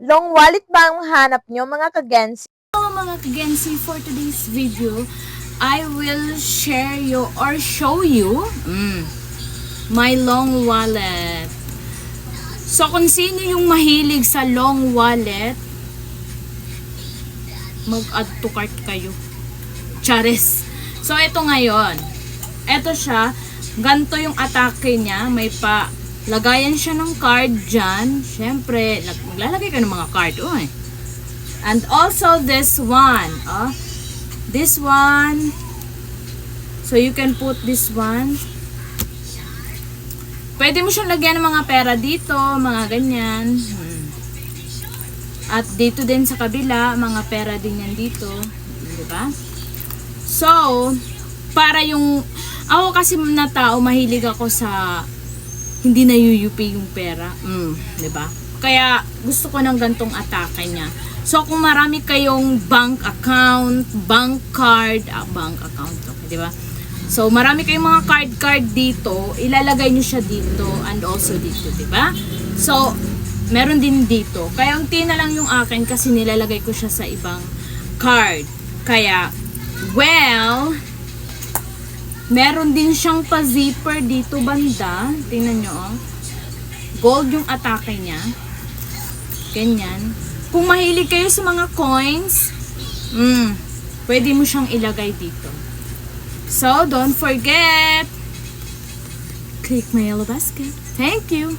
Long wallet ba ang hanap nyo mga kagensi? Hello mga kagensi, for today's video, I will share you or show you my long wallet. So kung sino yung mahilig sa long wallet, mag-add to cart kayo. Charis. So ito ngayon. Ito siya. Ganto yung atake niya. May pa lagayan siya ng card dyan. Siyempre, maglalagay ka ng mga card. Uy. And also this one. This one. So you can put this one. Pwede mo siyang lagyan ng mga pera dito. Mga ganyan. At dito din sa kabila, mga pera din yan dito. Diba? So, para yung ako kasi na tao, mahilig ako sa hindi na UUP yung pera. Diba? Kaya gusto ko ng gantong atake niya. So, kung marami kayong bank account, bank card, bank account, okay, diba? So, marami kayong mga card dito, ilalagay nyo siya dito and also dito, diba? So, meron din dito. Kaya unti na lang yung akin kasi nilalagay ko siya sa ibang card. Kaya, well, meron din siyang pa-zipper dito banda. Tingnan nyo, oh. Gold yung atake niya. Ganyan. Kung mahilig kayo sa mga coins, pwede mo siyang ilagay dito. So, don't forget, click my yellow basket. Thank you!